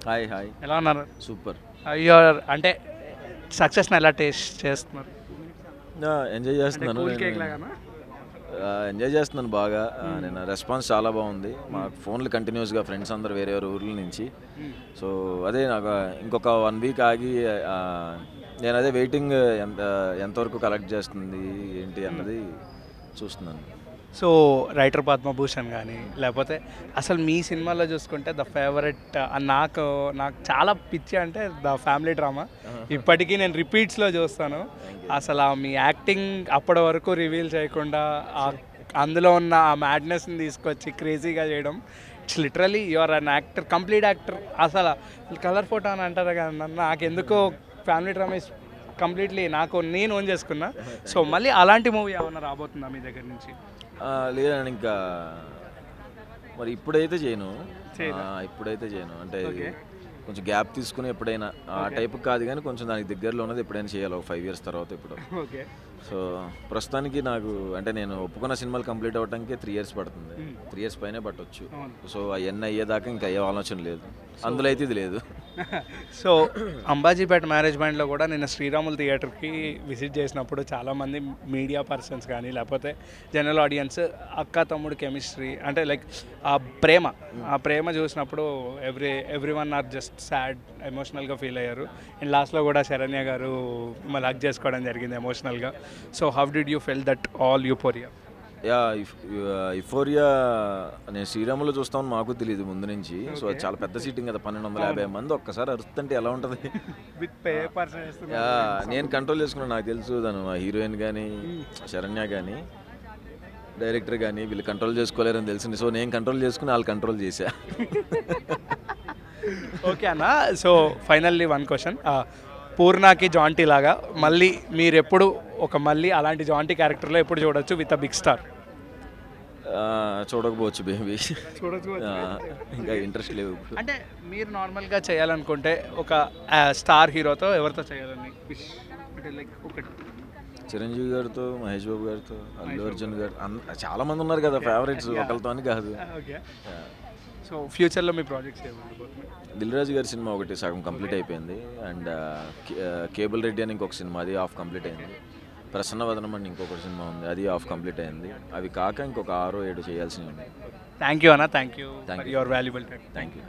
Hi hi ఎలా ఉన్నారు? Super you're అంటే సక్సెస్ని ఎలా టేస్ట్ చేస్తున్నారు? ఎంజాయ్ చేస్తున్నాను కూల్ కేక్ లాగానా? ఎంజాయ్ చేస్తున్నాను బాగా నేను రెస్పాన్స్ చాలా బాగుంది మా ఫోన్లు కంటిన్యూస్గా ఫ్రెండ్స్ అందరు వేరే వేరే ఊర్ల నుంచి సో అదే నాకు ఇంకొక 1 వీక్ ఆగి నేను అదే వెయిటింగ్ ఎంతవరకు కలెక్ట్ చేస్తుంది ఏంటి అన్నది చూస్తున్నాను. సో రైటర్ పద్మభూషణ్ కానీ లేకపోతే అసలు మీ సినిమాలో చూసుకుంటే ద ఫేవరెట్ నాకు నాకు చాలా పిచ్చి అంటే ద ఫ్యామిలీ డ్రామా. ఇప్పటికీ నేను రిపీట్స్లో చూస్తాను. అసలు మీ యాక్టింగ్ అప్పటి వరకు రివీల్ చేయకుండా అందులో ఉన్న ఆ మ్యాడ్నెస్ని తీసుకొచ్చి క్రేజీగా చేయడం, it's literally your an actor, complete actor. అసలు కలర్ ఫోటో అని అంటారు కదా, నాకు ఎందుకో ఫ్యామిలీ డ్రామా ఇస్ కంప్లీట్లీ నేను ఓన్ చేసుకున్నా. సో మళ్ళీ అలాంటి మూవీ ఏమన్నా రాబోతుందా మీ దగ్గర నుంచి? లేదండి ఇంకా మరి ఇప్పుడైతే చేయను అంటే కొంచెం గ్యాప్ తీసుకుని ఎప్పుడైనా ఆ టైప్ కాదు కానీ కొంచెం దానికి దగ్గరలో ఉన్నది ఎప్పుడైనా చేయాలి ఒక 5 years తర్వాత ఇప్పుడు. సో ప్రస్తుతానికి నాకు అంటే నేను ఒప్పుకున్న సినిమాలు కంప్లీట్ అవ్వడానికి 3 years పడుతుంది. 3 years పైనే పట్టవచ్చు. సో అవన్నీ అయ్యేదాకా ఇంకా అయ్యే ఆలోచన లేదు, అందులో అయితే ఇది లేదు. సో అంబాజీపేట మ్యారేజ్ బ్యాండ్లో కూడా నేను శ్రీరాములు థియేటర్కి విజిట్ చేసినప్పుడు చాలామంది మీడియా పర్సన్స్ కానీ లేకపోతే జనరల్ ఆడియన్స్ అక్క తమ్ముడు కెమిస్ట్రీ అంటే లైక్ ఆ ప్రేమ చూసినప్పుడు everyone are just sad, ఎమోషనల్గా ఫీల్ అయ్యారు. అండ్ లాస్ట్లో కూడా శరణ్య గారు మళ్ళీ హగ్ చేసుకోవడం జరిగింది ఎమోషనల్గా. So how did you feel that all euphoria? Euphoria నేను శ్రీరాములో చూస్తామని మాకు తెలియదు ముందు నుంచి. సో అది చాలా పెద్ద సీటింగ్ కదా, 1250 మంది ఒక్కసారి అరుస్తుంటే ఎలా ఉంటుంది. నేను కంట్రోల్ చేసుకున్నాను, నాకు తెలుసు తను హీరోయిన్ కానీ శరణ్య కానీ డైరెక్టర్ కానీ వీళ్ళు కంట్రోల్ చేసుకోలేరని తెలిసింది. సో నేను కంట్రోల్ చేసుకుని వాళ్ళు కంట్రోల్ చేశా. ఓకే అన్న. సో ఫైనల్లీ 1 question, పూర్ణకి జాంటీ లాగా మళ్ళీ మీరు ఎప్పుడు మళ్ళీ అలాంటి జాంటీ క్యారెక్టర్లో ఎప్పుడు చూడొచ్చు విత్ అ బిగ్ స్టార్? చూడకపోవచ్చు బేబీ, ఇంకా ఇంట్రెస్ట్ లేవు. అంటే మీరు నార్మల్గా చేయాలనుకుంటే ఒక స్టార్ హీరోతో ఎవరితో చేయాలని అంటే లైక్ ఒకటి చిరంజీవి గారితో, మహేష్ బాబు గారితో, అల్లు అర్జున్ గారు, చాలా మంది ఉన్నారు కదా ఫేవరెట్స్, ఒకరితో అని కాదు. సో ఫ్యూచర్లో మీ ప్రాజెక్ట్స్ ఏమన్నా? దిల్ రాజు గారి సినిమా ఒకటి సగం కంప్లీట్ అయిపోయింది. అండ్ కేబుల్ రెడ్డి అని ఇంకొక సినిమా, అది హాఫ్ కంప్లీట్ అయింది. ప్రసన్న వదనం అని ఇంకొక సినిమా ఉంది, అది హాఫ్ కంప్లీట్ అయింది. అవి కాక ఇంకొక 6 or 7 చేయాల్సి ఉంది. థ్యాంక్ యూ అన్న, thank you for your valuable time. Thank you.